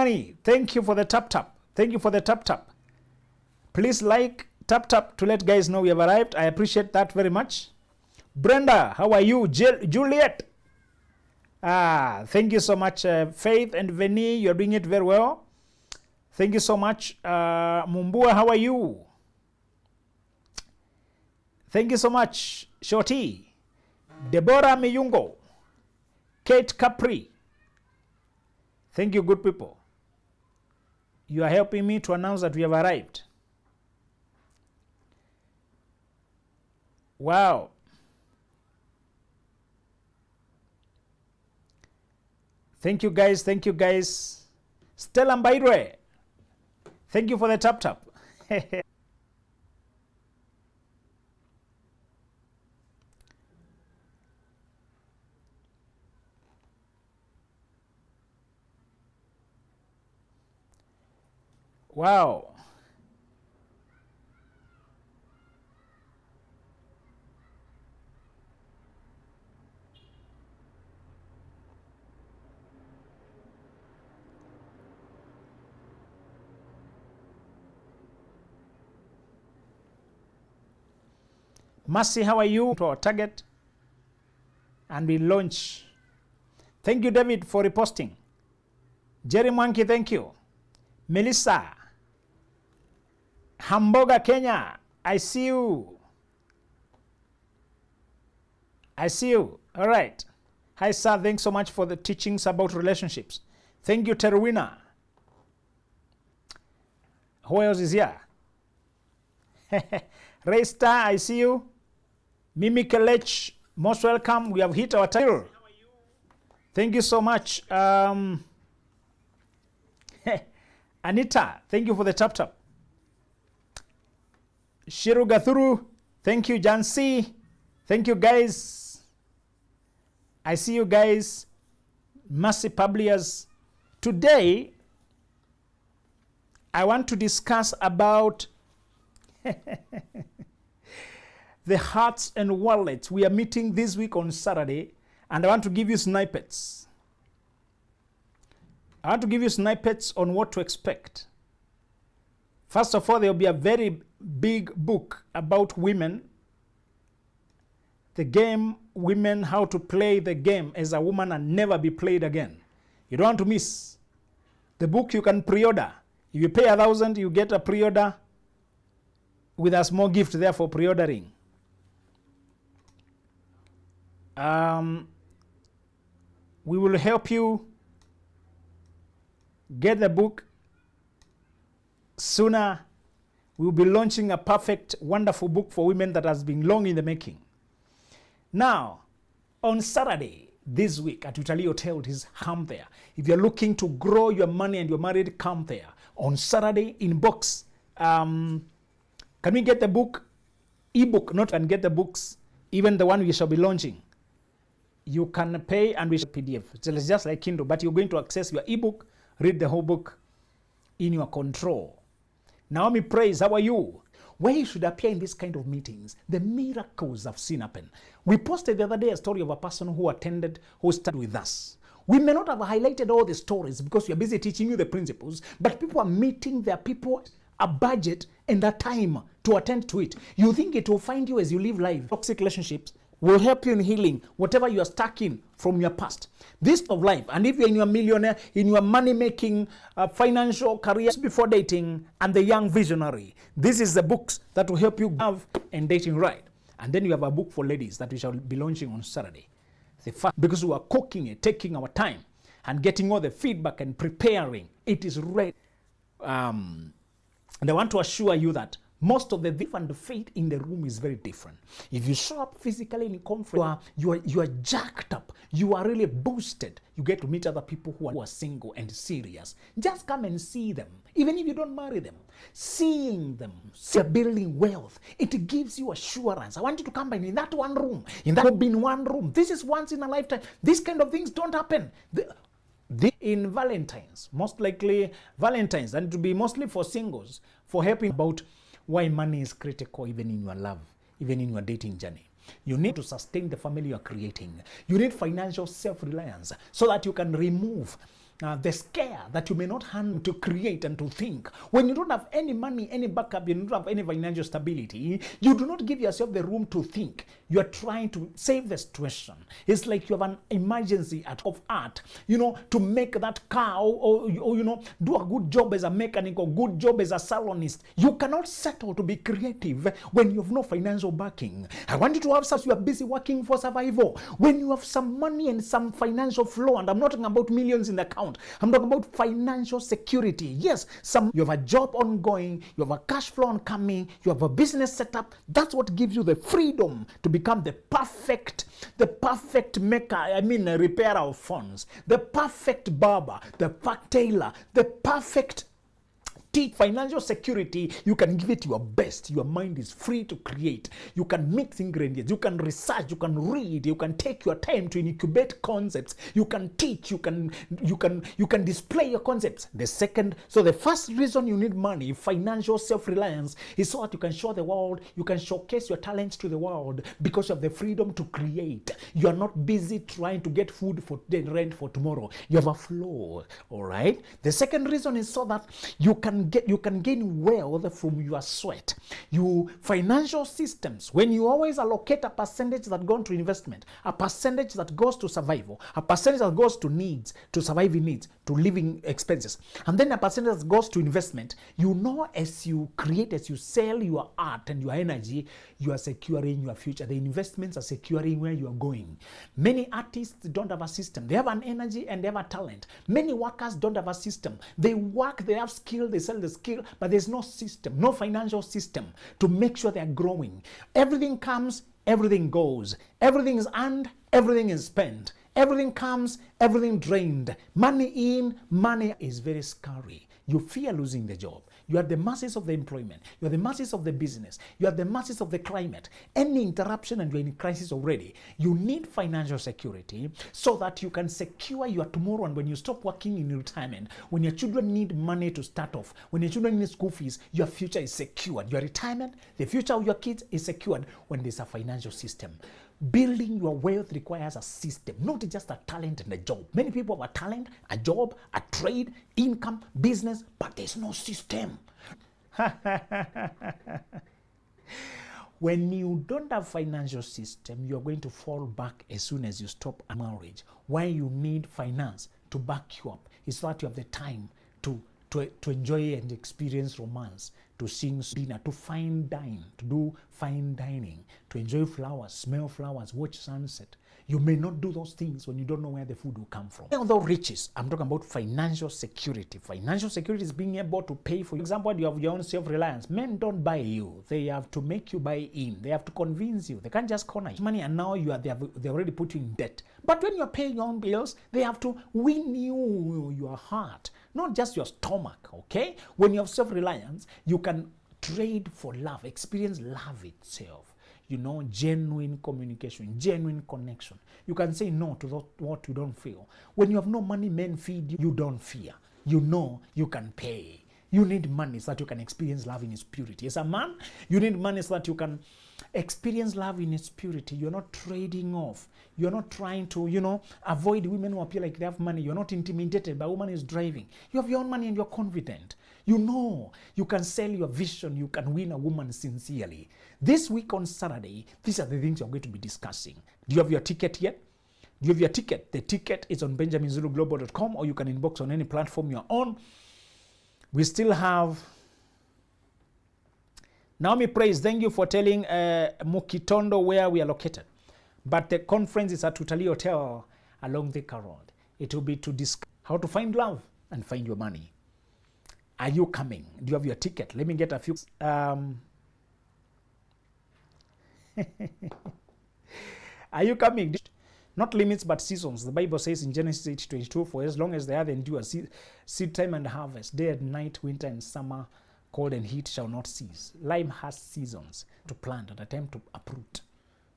Kimani, thank you for the tap tap. Thank you for the tap tap. Please like, tap tap to let guys know we have arrived. I appreciate that very much. Brenda, how are you? Juliet. Thank you so much. Faith and Veni, you're doing it very well. Thank you so much. Mumbua, how are you? Thank you so much. Shorty. Deborah Miyungo. Kate Capri. Thank you, good people. You are helping me to announce that we have arrived. Wow. Thank you, guys. Thank you, guys. Stella Mbaidwe. Thank you for the tap tap. Wow. Mercy, how are you? To our target. And we launch. Thank you, David, for reposting. Jerry Monkey, thank you. Melissa. Hamburger, Kenya. I see you. I see you. All right. Hi, sir. Thanks so much for the teachings about relationships. Thank you, Terwina. Who else is here? Ray Star, I see you. Mimi Kelech, most welcome. We have hit our title. Thank you so much. Anita, thank you for the tap tap. Shiru Gathuru, thank you. Jansi, thank you, guys. I see you guys. Mercy Publiers. Today, I want to discuss about the hearts and wallets. We are meeting this week on Saturday, and I want to give you snippets. I want to give you snippets on what to expect. First of all, there will be a very big book about women. The game, women, how to play the game as a woman and never be played again. You don't want to miss. The book you can pre-order. If you pay 1,000, you get a pre-order with a small gift there for pre-ordering. We will help you get the book sooner. We will be launching a perfect, wonderful book for women that has been long in the making. Now, on Saturday this week at Italy Hotel, it is come there. If you're looking to grow your money and you're married, come there. On Saturday, in box. Can we get the book? Ebook, not and get the books, even the one we shall be launching. You can pay and we shall PDF. It's just like Kindle, but you're going to access your ebook, read the whole book in your control. Naomi Praise, how are you? Where you should appear in this kind of meetings, the miracles I've seen happen. We posted the other day a story of a person who attended, who studied with us. We may not have highlighted all the stories because we are busy teaching you the principles, but people are meeting their people, a budget and a time to attend to it. You think it will find you as you live life. Toxic relationships will help you in healing whatever you are stuck in from your past. This of life, and if you're in your millionaire, in your money-making, financial career before dating, and the young visionary, this is the books that will help you have and dating right. And then you have a book for ladies that we shall be launching on Saturday. Because we are cooking it, taking our time, and getting all the feedback and preparing. It is ready. And I want to assure you that most of the different faith in the room is very different. If you show up physically in conference, you are jacked up. You are really boosted. You get to meet other people who are single and serious. Just come and see them. Even if you don't marry them. Seeing them, they're building wealth. It gives you assurance. I want you to come in that one room. In that in one room. This is once in a lifetime. These kind of things don't happen. In Valentine's, most likely Valentine's, and to be mostly for singles, for helping about why money is critical even in your love, even in your dating journey. You need to sustain the family you are creating. You need financial self-reliance so that you can remove the scare that you may not handle to create and to think. When you don't have any money, any backup, you don't have any financial stability, you do not give yourself the room to think. You are trying to save the situation. It's like you have an emergency of art, to make that car or do a good job as a mechanic or good job as a salonist. You cannot settle to be creative when you have no financial backing. I want you to have such, you are busy working for survival. When you have some money and some financial flow, and I'm not talking about millions in the account, I'm talking about financial security. Yes, you have a job ongoing, you have a cash flow oncoming, you have a business set up. That's what gives you the freedom to become the perfect repairer of phones, the perfect barber, the perfect tailor, the perfect financial security. You can give it your best. Your mind is free to create. You can mix ingredients. You can research. You can read. You can take your time to incubate concepts. You can teach. You can display your concepts. The first reason you need money, financial self-reliance, is so that you can show the world. You can showcase your talents to the world because you have the freedom to create. You are not busy trying to get food for the rent for tomorrow. You have a flow. All right. The second reason is so that you can gain wealth from your sweat. Financial systems, when you always allocate a percentage that goes to investment, a percentage that goes to survival, a percentage that goes to needs, to surviving needs, to living expenses, and then a percentage that goes to investment, as you create, as you sell your art and your energy, you are securing your future. The investments are securing where you are going. Many artists don't have a system. They have an energy and they have a talent. Many workers don't have a system. They work, they have skill, they sell the skill, but there's no system, no financial system to make sure they're growing. Everything comes, everything goes. Everything is earned, everything is spent. Everything comes, everything drained. Money in, money is very scary. You fear losing the job. You are the masses of the employment. You are the masses of the business. You are the masses of the climate. Any interruption and you're in crisis already. You need financial security so that you can secure your tomorrow. And when you stop working in retirement, when your children need money to start off, when your children need school fees, your future is secured. Your retirement, the future of your kids is secured when there's a financial system. Building your wealth requires a system, not just a talent and a job. Many people have a talent, a job, a trade, income, business, but there's no system. When you don't have financial system, you're going to fall back as soon as you stop a marriage. Why you need finance to back you up is that you have the time to enjoy and experience romance, to sing dinner, to fine dine, to do fine dining, to enjoy flowers, smell flowers, watch sunset. You may not do those things when you don't know where the food will come from. Although riches, I'm talking about financial security. Financial security is being able to pay for, for example, you have your own self-reliance. Men don't buy you. They have to make you buy in. They have to convince you. They can't just corner you. Money, and now they already put you in debt. But when you're paying your own bills, they have to win your heart, not just your stomach, okay? When you have self-reliance, you can trade for love, experience love itself. Genuine communication, genuine connection. You can say no to what you don't feel. When you have no money, men feed you, you don't fear. You can pay. You need money so that you can experience love in its purity. As a man, you need money so that you can experience love in its purity. You're not trading off. You're not trying to, avoid women who appear like they have money. You're not intimidated by a woman who's driving. You have your own money and you're confident. You can sell your vision. You can win a woman sincerely. This week on Saturday, these are the things you're going to be discussing. Do you have your ticket yet? Do you have your ticket? The ticket is on benjaminzuluglobal.com, or you can inbox on any platform you're on. We still have Naomi Praise. Thank you for telling Mukitondo where we are located. But the conference is at Tutali Hotel along Thika Road. It will be to discuss how to find love and find your money. Are you coming? Do you have your ticket? Let me get a few. Are you coming? Not limits, but seasons. The Bible says in Genesis 8:22, for as long as the earth endures, seed time and harvest, day and night, winter and summer, cold and heat shall not cease. Life has seasons to plant and a time to uproot.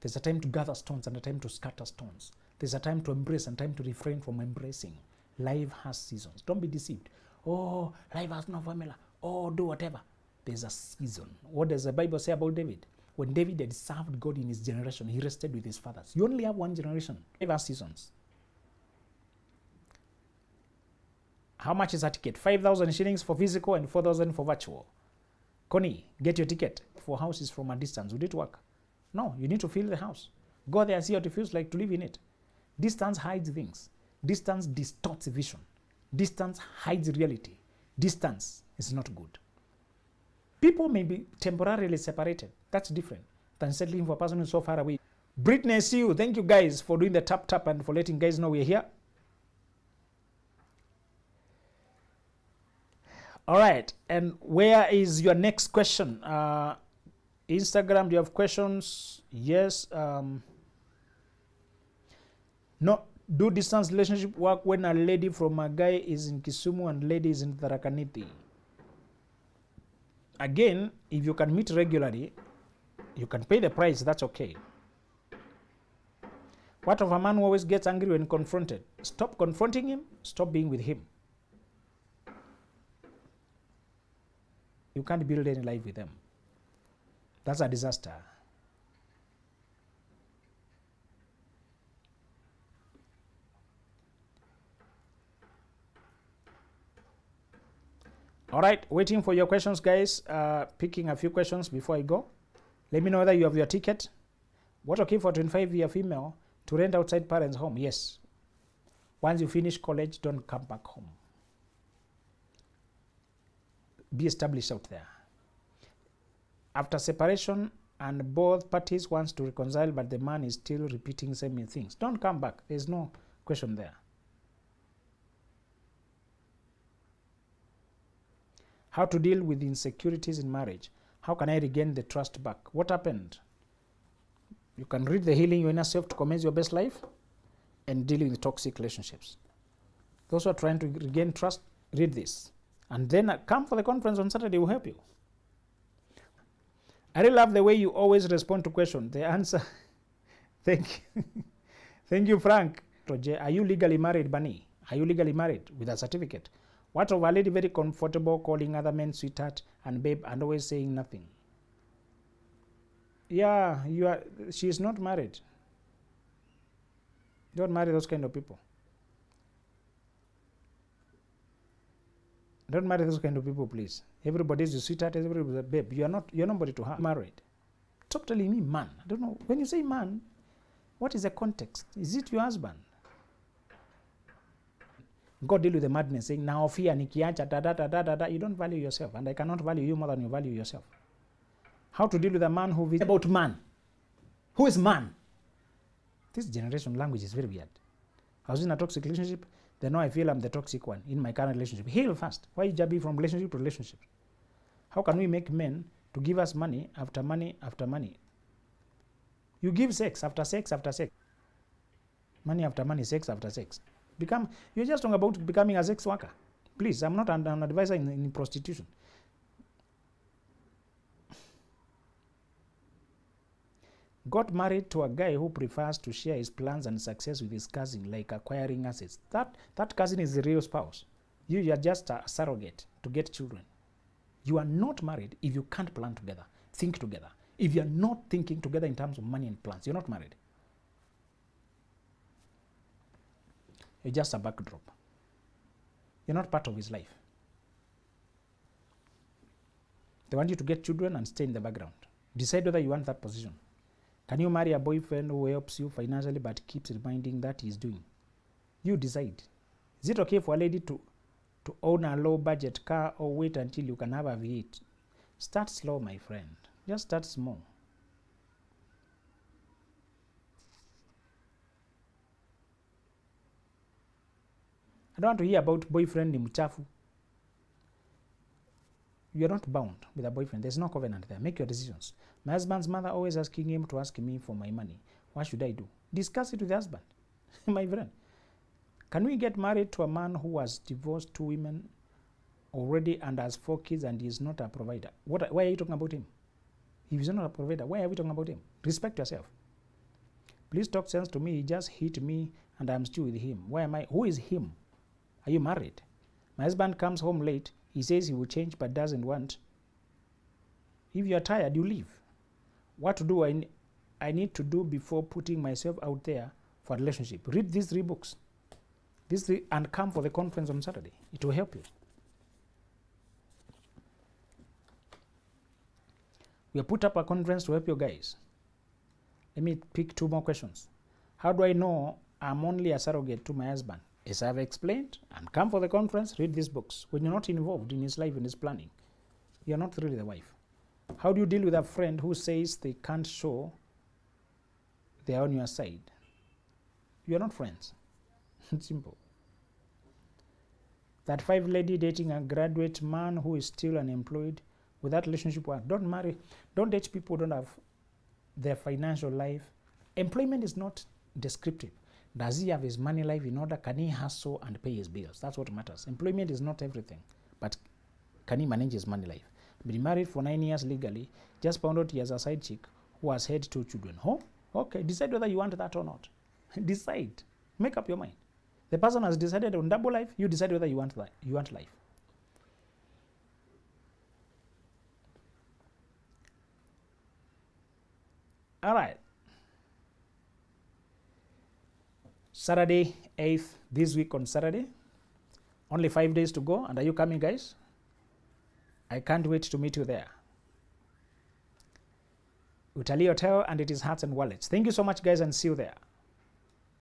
There's a time to gather stones and a time to scatter stones. There's a time to embrace and time to refrain from embracing. Life has seasons. Don't be deceived. Oh, life has no formula. Oh, do whatever. There's a season. What does the Bible say about David? When David had served God in his generation, he rested with his fathers. You only have one generation. Life has seasons. How much is a ticket? 5,000 shillings for physical and 4,000 for virtual. Connie, get your ticket for houses from a distance. Would it work? No, you need to feel the house. Go there and see what it feels like to live in it. Distance hides things. Distance distorts vision. Distance hides reality. Distance is not good. People may be temporarily separated. That's different than settling for a person who's so far away. Britney, see you. Thank you guys for doing the tap and for letting guys know we're here. All right, and where is your next question? Instagram, do you have questions? Yes. No. Do distance relationship work when a lady from a guy is in Kisumu and lady is in Tharaka Nithi? Again, if you can meet regularly, you can pay the price, that's okay. What of a man who always gets angry when confronted? Stop confronting him, stop being with him. You can't build any life with them. That's a disaster. All right, waiting for your questions, guys. Picking a few questions before I go. Let me know whether you have your ticket. What okay for 25-year female to rent outside parents' home? Yes. Once you finish college, don't come back home. Be established out there. After separation and both parties wants to reconcile, but the man is still repeating same things, don't come back. There's no question there. How to deal with insecurities in marriage? How can I regain the trust back? What happened? You can read the Healing Your Inner Self to commence your best life and dealing with toxic relationships. Those who are trying to regain trust, read this. And then come for the conference on Saturday, will help you. I really love the way you always respond to questions. The answer, thank you. Thank you, Frank. Are you legally married, Bunny? Are you legally married with a certificate? What of a lady very comfortable calling other men sweetheart and babe and always saying nothing? Yeah, she is not married. Don't marry those kind of people. Don't marry those kind of people, please. Everybody's a sweetheart, everybody's a babe. You're nobody to have married. Stop telling me man. I don't know. When you say man, what is the context? Is it your husband? God deal with the madness, saying, now fear nikiacha, da da da da da da. You don't value yourself, and I cannot value you more than you value yourself. How to deal with a man who is about man? Who is man? This generation language is very weird. I was in a toxic relationship, then now I feel I'm the toxic one in my current relationship. Heal first. Why jumping from relationship to relationship? How can we make men to give us money after money after money? You give sex after sex after sex. Money after money, sex after sex. You're just talking about becoming a sex worker. Please, I'm not an advisor in prostitution. Got married to a guy who prefers to share his plans and success with his cousin, like acquiring assets. That cousin is the real spouse. You are just a surrogate to get children. You are not married if you can't plan together, think together. If you are not thinking together in terms of money and plans, you're not married. You're just a backdrop. You're not part of his life. They want you to get children and stay in the background. Decide whether you want that position. Can you marry a boyfriend who helps you financially but keeps reminding that he's doing? You decide. Is it okay for a lady to own a low budget car or wait until you can have a V8? Start slow, my friend. Just start small. I don't want to hear about boyfriend ni mchafu. You're not bound with a boyfriend. There's no covenant there. Make your decisions. My husband's mother always asking him to ask me for my money. What should I do? Discuss it with the husband. My friend. Can we get married to a man who has divorced 2 women already and has 4 kids and is not a provider? Why are you talking about him? If he's not a provider, why are we talking about him? Respect yourself. Please talk sense to me. He just hit me and I'm still with him. Why am I? Who is him? Are you married? My husband comes home late. He says he will change but doesn't want. If you are tired, you leave. What to do I need to do before putting myself out there for a relationship? Read these 3 books. And come for the conference on Saturday. It will help you. We have put up a conference to help you guys. Let me pick 2 more questions. How do I know I'm only a surrogate to my husband? As I've explained, and come for the conference, read these books. When you're not involved in his life, in his planning, you're not really the wife. How do you deal with a friend who says they can't show they're on your side? You're not friends. It's simple. That 5 lady dating a graduate man who is still unemployed, with that relationship work? Don't marry, don't date people who don't have their financial life. Employment is not descriptive. Does he have his money life in order? Can he hustle and pay his bills? That's what matters. Employment is not everything, but can he manage his money life? Been married for 9 years legally, just found out he has a side chick who has had 2 children. Oh, okay, decide whether you want that or not. Decide. Make up your mind. The person has decided on double life, you decide whether you want that. You want life. All right. Saturday 8th, this week on Saturday. Only 5 days to go. And are you coming, guys? I can't wait to meet you there. Utalii Hotel, and it is Hearts and Wallets. Thank you so much, guys, and see you there.